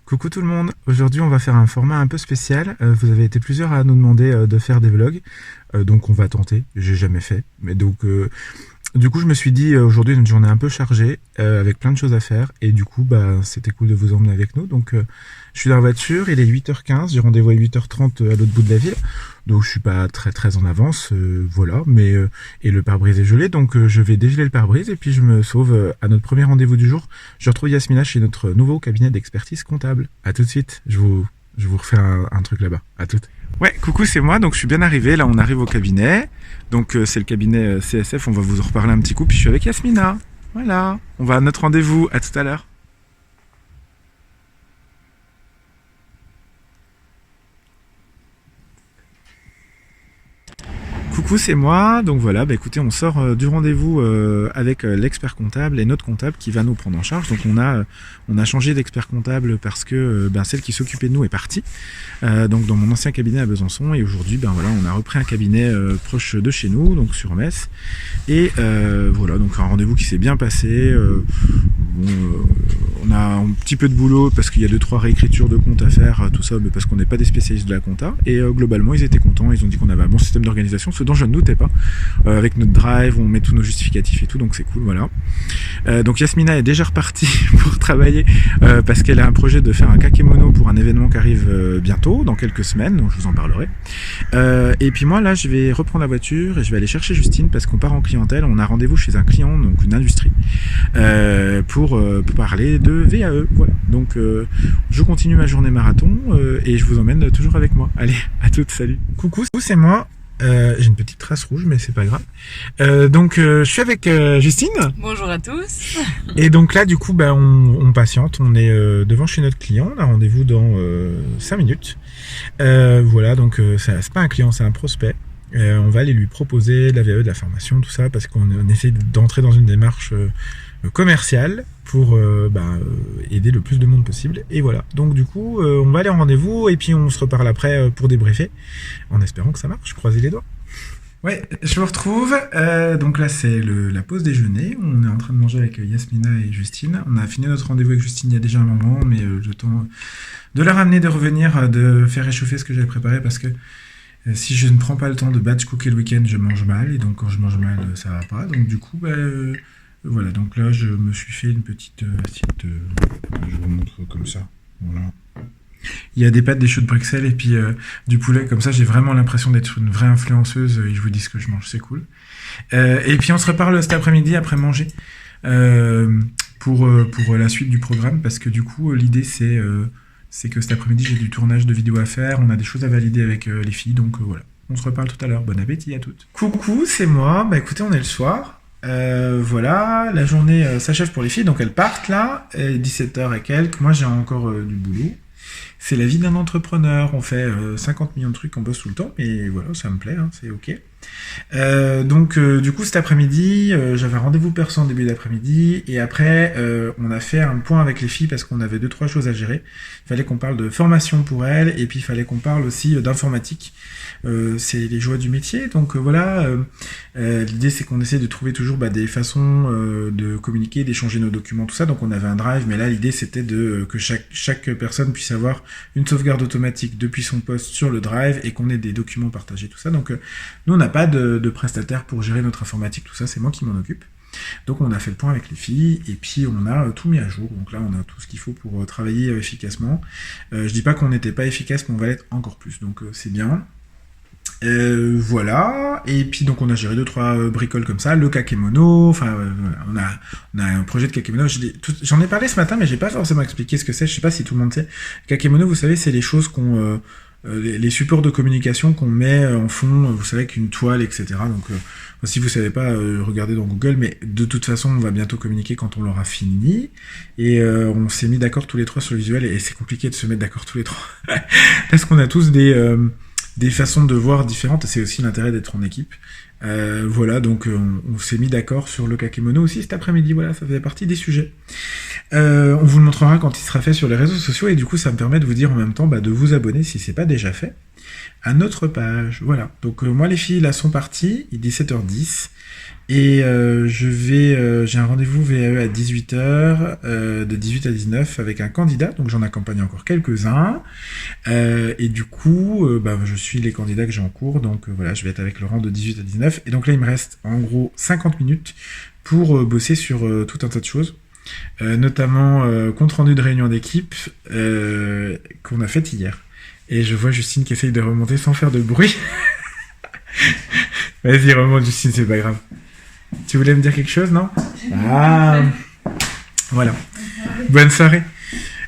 Coucou tout le monde, aujourd'hui on va faire un format un peu spécial. Vous avez été plusieurs à nous demander de faire des vlogs, donc on va tenter. J'ai jamais fait, mais donc du coup je me suis dit aujourd'hui une journée un peu chargée avec plein de choses à faire et du coup bah c'était cool de vous emmener avec nous. Donc je suis dans la voiture, il est 8h15, j'ai rendez-vous à 8h30 à l'autre bout de la ville, donc je suis pas très en avance, voilà. Mais et le pare-brise est gelé, donc je vais dégeler le pare-brise et puis je me sauve à notre premier rendez-vous du jour. Je retrouve Yasmina chez notre nouveau cabinet d'expertise comptable. À tout de suite, je vous refais un truc là-bas. À toutes. Ouais, coucou, c'est moi, donc je suis bien arrivé. Là, on arrive au cabinet. Donc c'est le cabinet CSF, on va vous en reparler un petit coup. Puis je suis avec Yasmina. Voilà, on va à notre rendez-vous. À tout à l'heure. Coucou, c'est moi. Donc voilà, bah écoutez, on sort du rendez-vous avec l'expert comptable et notre comptable qui va nous prendre en charge. Donc on a changé d'expert comptable parce que celle qui s'occupait de nous est partie. Donc dans mon ancien cabinet à Besançon, et aujourd'hui voilà, on a repris un cabinet proche de chez nous, donc sur Metz. Et voilà, donc un rendez-vous qui s'est bien passé. On a un petit peu de boulot parce qu'il y a 2-3 réécritures de comptes à faire, tout ça, mais parce qu'on n'est pas des spécialistes de la compta. Et globalement, ils étaient contents. Ils ont dit qu'on avait un bon système d'organisation, ce dont je ne doutais pas. Avec notre drive, on met tous nos justificatifs et tout, donc c'est cool, voilà. Donc Yasmina est déjà repartie pour travailler parce qu'elle a un projet de faire un kakémono pour un événement qui arrive bientôt, dans quelques semaines, donc je vous en parlerai. Et puis moi, là, je vais reprendre la voiture et je vais aller chercher Justine parce qu'on part en clientèle. On a rendez-vous chez un client, donc une industrie, pour parler de VAE. Voilà. Donc je continue ma journée marathon et je vous emmène toujours avec moi. Allez, à toutes, salut. Coucou, c'est moi. J'ai une petite trace rouge, mais c'est pas grave. Donc je suis avec Justine. Bonjour à tous. Et donc là, du coup, on patiente. On est devant chez notre client. On a rendez-vous dans 5 minutes. Voilà, donc c'est pas un client, c'est un prospect. On va aller lui proposer de la VAE, de la formation, tout ça, parce qu'on essaie d'entrer dans une démarche commerciale pour aider le plus de monde possible. Et voilà. Donc du coup, on va aller en rendez-vous et puis on se reparle après pour débriefer, en espérant que ça marche. Croisez les doigts. Ouais, je vous retrouve. Donc là, c'est la pause déjeuner. On est en train de manger avec Yasmina et Justine. On a fini notre rendez-vous avec Justine il y a déjà un moment, mais le temps de la ramener, de revenir, de faire réchauffer ce que j'avais préparé, parce que si je ne prends pas le temps de batch cooker le week-end, je mange mal, et donc quand je mange mal, ça va pas. Donc du coup, voilà. Donc là, je me suis fait une petite assiette. Je vous montre comme ça. Voilà. Il y a des pâtes, des choux de Bruxelles et puis du poulet. Comme ça, j'ai vraiment l'impression d'être une vraie influenceuse et je vous dis ce que je mange, c'est cool. Et puis on se reparle cet après-midi après manger pour la suite du programme, parce que du coup, l'idée c'est que cet après-midi, j'ai du tournage de vidéos à faire, on a des choses à valider avec les filles, donc voilà. On se reparle tout à l'heure. Bon appétit à toutes. Coucou, c'est moi. Écoutez, on est le soir. Voilà, la journée s'achève pour les filles, donc elles partent là, 17h et quelques. Moi, j'ai encore du boulot. C'est la vie d'un entrepreneur. On fait 50 millions de trucs, on bosse tout le temps, mais voilà, ça me plaît, hein, c'est ok. Donc du coup cet après-midi j'avais un rendez-vous perso en début d'après-midi et après on a fait un point avec les filles parce qu'on avait 2-3 choses à gérer. Il fallait qu'on parle de formation pour elles et puis il fallait qu'on parle aussi d'informatique. C'est les joies du métier, donc voilà. L'idée c'est qu'on essaie de trouver toujours des façons de communiquer, d'échanger nos documents, tout ça. Donc on avait un drive, mais là l'idée c'était que chaque personne puisse avoir une sauvegarde automatique depuis son poste sur le drive et qu'on ait des documents partagés, tout ça. Donc nous on n'a pas de prestataire pour gérer notre informatique, tout ça, c'est moi qui m'en occupe. Donc on a fait le point avec les filles et puis on a tout mis à jour. Donc là on a tout ce qu'il faut pour travailler efficacement. Je dis pas qu'on n'était pas efficace, mais on va l'être encore plus, donc c'est bien. Voilà, et puis donc on a géré 2-3 bricoles comme ça, le kakémono, enfin on a un projet de kakémono. J'en ai parlé ce matin, mais j'ai pas forcément expliqué ce que c'est. Je sais pas si tout le monde sait. Kakémono, vous savez, c'est les choses les supports de communication qu'on met en fond, vous savez, avec une toile, etc. Donc si vous savez pas, regardez dans Google, mais de toute façon on va bientôt communiquer quand on l'aura fini, et on s'est mis d'accord tous les trois sur le visuel, et c'est compliqué de se mettre d'accord tous les trois parce qu'on a tous des façons de voir différentes, et c'est aussi l'intérêt d'être en équipe. Voilà, donc on s'est mis d'accord sur le kakémono aussi cet après-midi. Voilà, ça faisait partie des sujets. On vous le montrera quand il sera fait sur les réseaux sociaux et du coup ça me permet de vous dire en même temps de vous abonner si c'est pas déjà fait à notre page. Voilà. Donc moi les filles là sont parties, il est 17h10 et j'ai un rendez-vous VAE à 18h, de 18 à 19 avec un candidat, donc j'en accompagne encore quelques-uns et du coup je suis les candidats que j'ai en cours, donc voilà, je vais être avec Laurent de 18 à 19 et donc là il me reste en gros 50 minutes pour bosser sur tout un tas de choses. Notamment compte rendu de réunion d'équipe qu'on a fait hier. Et je vois Justine qui essaye de remonter sans faire de bruit. Vas-y, remonte Justine, c'est pas grave. Tu voulais me dire quelque chose, non? Ah, voilà. Bonne soirée.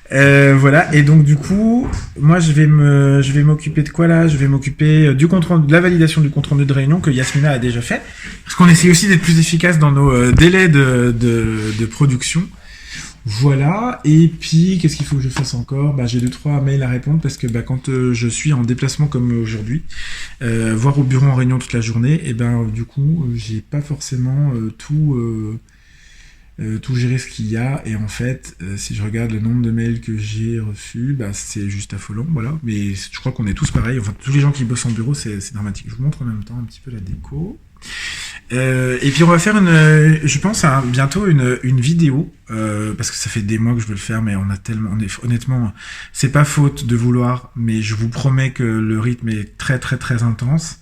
Voilà, et donc du coup, moi je vais m'occuper de quoi là? Je vais m'occuper du compte rendu, de la validation du compte rendu de réunion que Yasmina a déjà fait, parce qu'on essaie aussi d'être plus efficace dans nos délais de production. Voilà, et puis qu'est-ce qu'il faut que je fasse encore? J'ai 2-3 mails à répondre parce que quand je suis en déplacement comme aujourd'hui, voire au bureau en réunion toute la journée, et du coup j'ai pas forcément tout gérer ce qu'il y a, et en fait si je regarde le nombre de mails que j'ai reçus, c'est juste affolant, voilà, mais je crois qu'on est tous pareils, enfin tous les gens qui bossent en bureau c'est dramatique. Je vous montre en même temps un petit peu la déco. Et puis on va faire je pense bientôt une vidéo, parce que ça fait des mois que je veux le faire, mais honnêtement, c'est pas faute de vouloir, mais je vous promets que le rythme est très très très intense,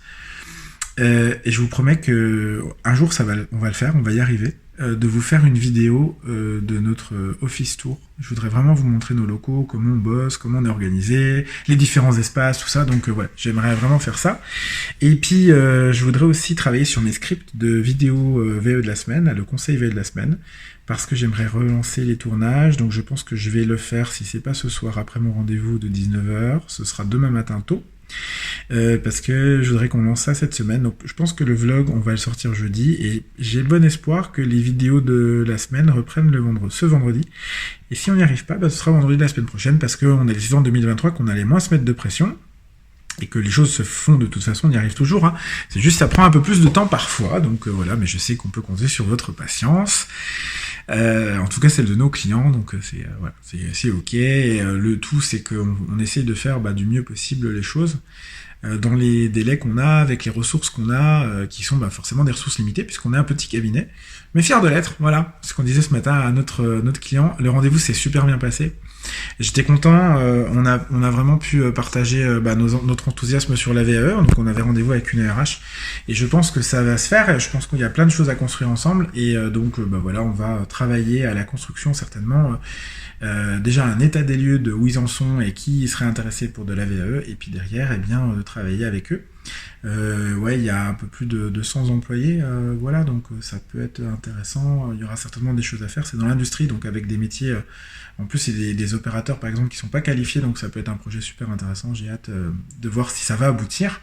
et je vous promets que un jour on va le faire, on va y arriver. De vous faire une vidéo de notre office tour. Je voudrais vraiment vous montrer nos locaux, comment on bosse, comment on est organisé, les différents espaces, tout ça. Donc voilà, j'aimerais vraiment faire ça. Et puis je voudrais aussi travailler sur mes scripts de vidéo VE de la semaine, le conseil VE de la semaine, parce que j'aimerais relancer les tournages. Donc je pense que je vais le faire, si c'est pas ce soir après mon rendez-vous de 19h, ce sera demain matin tôt. Parce que je voudrais qu'on lance ça cette semaine. Donc je pense que le vlog on va le sortir jeudi et j'ai bon espoir que les vidéos de la semaine reprennent ce vendredi. Et si on n'y arrive pas, ce sera vendredi de la semaine prochaine, parce qu'on a décidé en 2023 qu'on allait moins se mettre de pression et que les choses se font de toute façon, on y arrive toujours, hein. C'est juste ça prend un peu plus de temps parfois, donc voilà, mais je sais qu'on peut compter sur votre patience. En tout cas celle de nos clients, donc c'est ok. Et, le tout c'est qu'on essaye de faire du mieux possible les choses dans les délais qu'on a, avec les ressources qu'on a, qui sont forcément des ressources limitées puisqu'on est un petit cabinet, mais fier de l'être. Voilà ce qu'on disait ce matin à notre client. Le rendez-vous s'est super bien passé. J'étais content, on a vraiment pu partager notre enthousiasme sur la VAE, donc on avait rendez-vous avec une RH, et je pense que ça va se faire, et je pense qu'il y a plein de choses à construire ensemble, et donc voilà, on va travailler à la construction certainement, déjà un état des lieux de où ils en sont et qui serait intéressé pour de la VAE, et puis derrière, travailler avec eux. Il y a un peu plus de 200 employés, voilà, donc ça peut être intéressant. Il y aura certainement des choses à faire, c'est dans l'industrie, donc avec des métiers, en plus c'est des opérateurs par exemple qui sont pas qualifiés, donc ça peut être un projet super intéressant. J'ai hâte de voir si ça va aboutir.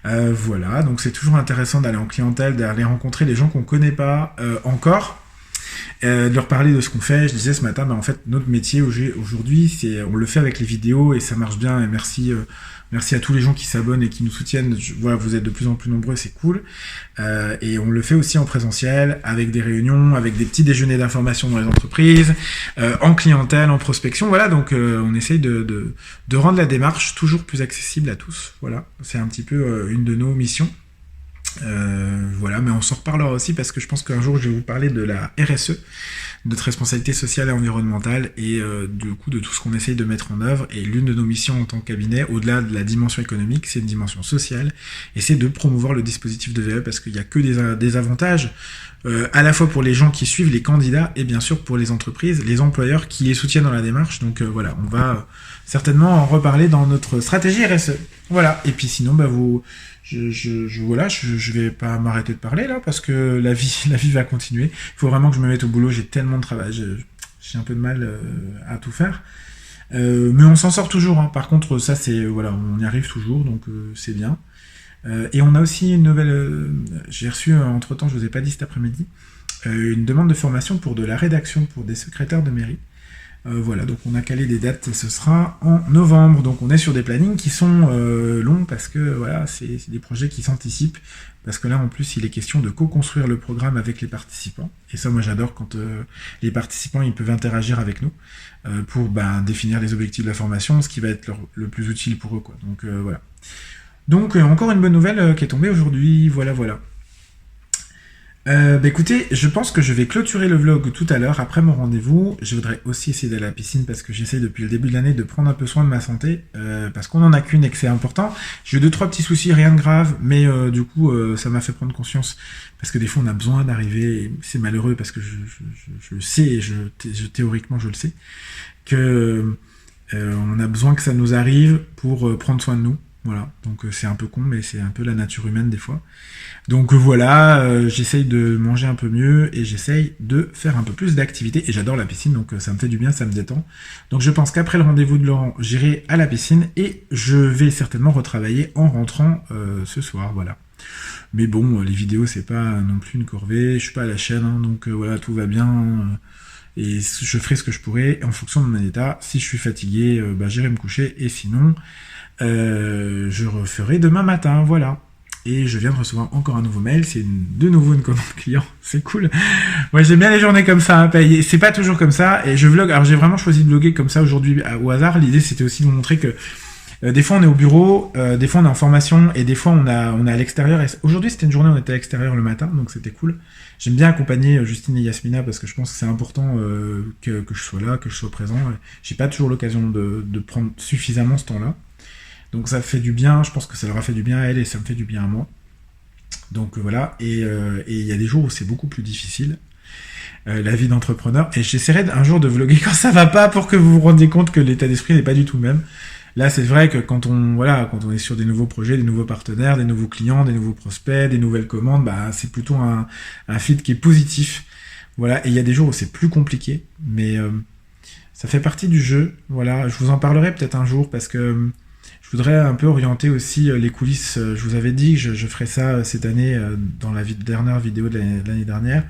Voilà, donc c'est toujours intéressant d'aller en clientèle, d'aller rencontrer les gens qu'on connaît pas encore, de leur parler de ce qu'on fait. Je disais ce matin, en fait notre métier aujourd'hui, on le fait avec les vidéos et ça marche bien, et merci à tous les gens qui s'abonnent et qui nous soutiennent. Voilà, vous êtes de plus en plus nombreux, c'est cool. Et on le fait aussi en présentiel, avec des réunions, avec des petits déjeuners d'information dans les entreprises, en clientèle, en prospection. Voilà, donc on essaye de rendre la démarche toujours plus accessible à tous. Voilà, c'est un petit peu une de nos missions. Voilà, mais on s'en reparlera aussi parce que je pense qu'un jour je vais vous parler de la RSE, notre responsabilité sociale et environnementale, et du coup de tout ce qu'on essaye de mettre en œuvre. Et l'une de nos missions en tant que cabinet, au-delà de la dimension économique, c'est une dimension sociale, et c'est de promouvoir le dispositif de VAE, parce qu'il n'y a que des avantages, à la fois pour les gens qui suivent, les candidats, et bien sûr pour les entreprises, les employeurs qui les soutiennent dans la démarche. Donc voilà, on va certainement en reparler dans notre stratégie RSE. Voilà, et puis sinon je vais pas m'arrêter de parler là, parce que la vie va continuer. Il faut vraiment que je me mette au boulot, j'ai tellement de travail, j'ai un peu de mal à tout faire. Mais on s'en sort toujours, hein. Par contre, ça c'est on y arrive toujours, donc c'est bien. Et on a aussi une nouvelle. J'ai reçu entre temps, je vous ai pas dit cet après-midi, une demande de formation pour de la rédaction pour des secrétaires de mairie. Voilà, donc on a calé des dates et ce sera en novembre. Donc on est sur des plannings qui sont longs parce que voilà, c'est des projets qui s'anticipent. Parce que là, en plus, il est question de co-construire le programme avec les participants. Et ça, moi, j'adore quand les participants ils peuvent interagir avec nous pour définir les objectifs de la formation, ce qui va être le plus utile pour eux, quoi. Donc voilà. Donc encore une bonne nouvelle qui est tombée aujourd'hui. Voilà, voilà. Écoutez, je pense que je vais clôturer le vlog tout à l'heure après mon rendez-vous. Je voudrais aussi essayer d'aller à la piscine parce que j'essaie depuis le début de l'année de prendre un peu soin de ma santé parce qu'on en a qu'une et que c'est important. J'ai eu 2-3 petits soucis, rien de grave, mais du coup ça m'a fait prendre conscience parce que des fois on a besoin d'arriver. C'est malheureux parce que je le sais et théoriquement je le sais que on a besoin que ça nous arrive pour prendre soin de nous. Voilà, donc c'est un peu con, mais c'est un peu la nature humaine des fois. Donc voilà, j'essaye de manger un peu mieux et j'essaye de faire un peu plus d'activité. Et j'adore la piscine, donc ça me fait du bien, ça me détend. Donc je pense qu'après le rendez-vous de Laurent, j'irai à la piscine et je vais certainement retravailler en rentrant ce soir, voilà. Mais bon, les vidéos, c'est pas non plus une corvée, je suis pas à la chaîne, hein, donc voilà, tout va bien. Et je ferai ce que je pourrai en fonction de mon état. Si je suis fatigué, j'irai me coucher et sinon... je referai demain matin, voilà. Et je viens de recevoir encore un nouveau mail, c'est de nouveau une commande client, c'est cool. Moi j'aime bien les journées comme ça, c'est pas toujours comme ça, et je vlog, alors j'ai vraiment choisi de vlogger comme ça aujourd'hui au hasard, l'idée c'était aussi de vous montrer que des fois on est au bureau, des fois on est en formation, et des fois on est à l'extérieur, et aujourd'hui c'était une journée où on était à l'extérieur le matin, donc c'était cool. J'aime bien accompagner Justine et Yasmina parce que je pense que c'est important que je sois là, que je sois présent, j'ai pas toujours l'occasion de prendre suffisamment ce temps-là. Donc ça fait du bien, je pense que ça leur a fait du bien à elle et ça me fait du bien à moi. Donc voilà, et il y a des jours où c'est beaucoup plus difficile, la vie d'entrepreneur, et j'essaierai un jour de vlogger quand ça va pas pour que vous vous rendiez compte que l'état d'esprit n'est pas du tout le même. Là c'est vrai que quand on est sur des nouveaux projets, des nouveaux partenaires, des nouveaux clients, des nouveaux prospects, des nouvelles commandes, c'est plutôt un feed qui est positif. Voilà, et il y a des jours où c'est plus compliqué, mais ça fait partie du jeu. Voilà, je vous en parlerai peut-être un jour parce que je voudrais un peu orienter aussi les coulisses. Je vous avais dit que je ferais ça cette année dans la dernière vidéo de l'année dernière.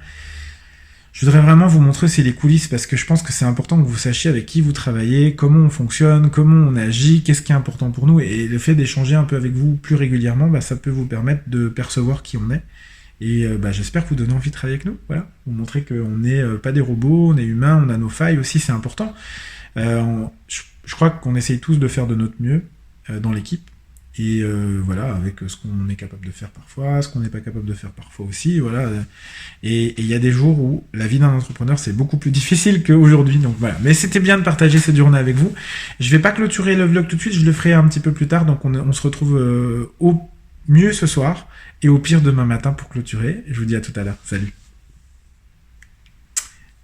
Je voudrais vraiment vous montrer aussi les coulisses parce que je pense que c'est important que vous sachiez avec qui vous travaillez, comment on fonctionne, comment on agit, qu'est-ce qui est important pour nous. Et le fait d'échanger un peu avec vous plus régulièrement, ça peut vous permettre de percevoir qui on est. Et j'espère vous donner envie de travailler avec nous. Voilà, vous montrer qu'on n'est pas des robots, on est humains, on a nos failles aussi, c'est important. Je crois qu'on essaye tous de faire de notre mieux dans l'équipe et voilà, avec ce qu'on est capable de faire parfois, ce qu'on n'est pas capable de faire parfois aussi, voilà. Et il y a des jours où la vie d'un entrepreneur c'est beaucoup plus difficile qu'aujourd'hui, donc voilà. Mais c'était bien de partager cette journée avec vous. Je vais pas clôturer le vlog tout de suite, je le ferai un petit peu plus tard, donc on se retrouve au mieux ce soir et au pire demain matin pour clôturer. Je vous dis à tout à l'heure, salut.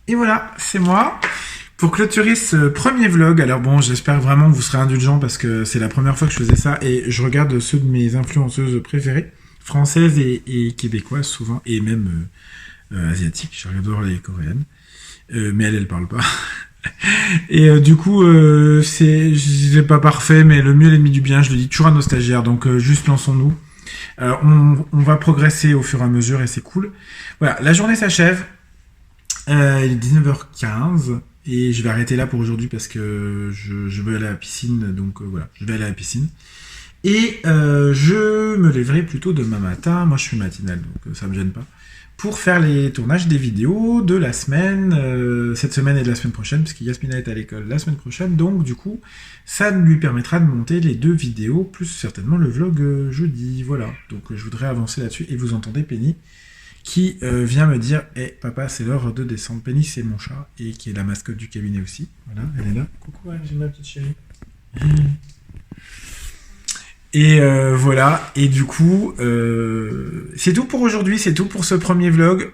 Et voilà, c'est moi. Pour clôturer ce premier vlog, alors bon, j'espère vraiment que vous serez indulgents parce que c'est la première fois que je faisais ça et je regarde ceux de mes influenceuses préférées, françaises et québécoises souvent, et même asiatiques, j'adore les coréennes, mais elle parle pas. Et du coup, c'est pas parfait, mais le mieux l'ennemi du bien, je le dis toujours à nos stagiaires, donc juste lançons-nous. On va progresser au fur et à mesure et c'est cool. Voilà, la journée s'achève, il est 19h15. Et je vais arrêter là pour aujourd'hui parce que je veux aller à la piscine, donc voilà, je vais aller à la piscine. Et je me lèverai plutôt demain matin, moi je suis matinal, donc ça me gêne pas, pour faire les tournages des vidéos de la semaine, cette semaine et de la semaine prochaine, parce que Yasmina est à l'école la semaine prochaine, donc du coup, ça lui permettra de monter les 2 vidéos, plus certainement le vlog jeudi, voilà. Donc je voudrais avancer là-dessus, et vous entendez Penny, qui vient me dire « Hey, papa, c'est l'heure de descendre. » Penny, c'est mon chat, et qui est la mascotte du cabinet aussi. Voilà, elle est là. Coucou, j'ai ma petite chérie. Et voilà, et du coup, c'est tout pour aujourd'hui, c'est tout pour ce premier vlog.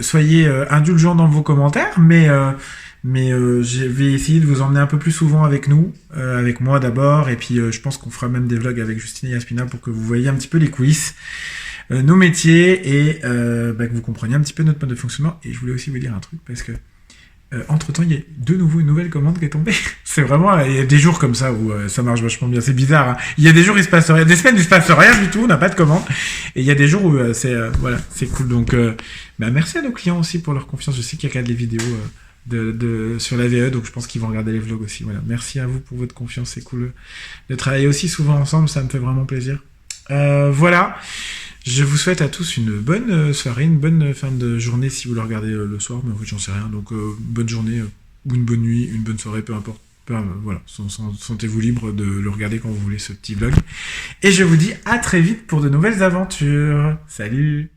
Soyez indulgents dans vos commentaires, mais je vais essayer de vous emmener un peu plus souvent avec nous, avec moi d'abord, et puis je pense qu'on fera même des vlogs avec Justine et Yasmina pour que vous voyez un petit peu les coulisses. Nos métiers et que vous compreniez un petit peu notre mode de fonctionnement. Et je voulais aussi vous dire un truc parce que entre temps il y a de nouveau une nouvelle commande qui est tombée. C'est vraiment, il y a des jours comme ça où ça marche vachement bien, c'est bizarre, hein. Il y a des jours où il se passe rien, des semaines où il se passe rien du tout, on n'a pas de commande, et il y a des jours où voilà, c'est cool. Donc merci à nos clients aussi pour leur confiance, je sais qu'ils regardent les vidéos sur la VE, donc je pense qu'ils vont regarder les vlogs aussi. Voilà. Merci à vous pour votre confiance, c'est cool de travailler aussi souvent ensemble, ça me fait vraiment plaisir. Voilà. Je vous souhaite à tous une bonne soirée, une bonne fin de journée si vous le regardez le soir, mais en fait j'en sais rien. Donc bonne journée ou une bonne nuit, une bonne soirée, peu importe. Voilà, sentez-vous libre de le regarder quand vous voulez ce petit vlog. Et je vous dis à très vite pour de nouvelles aventures. Salut!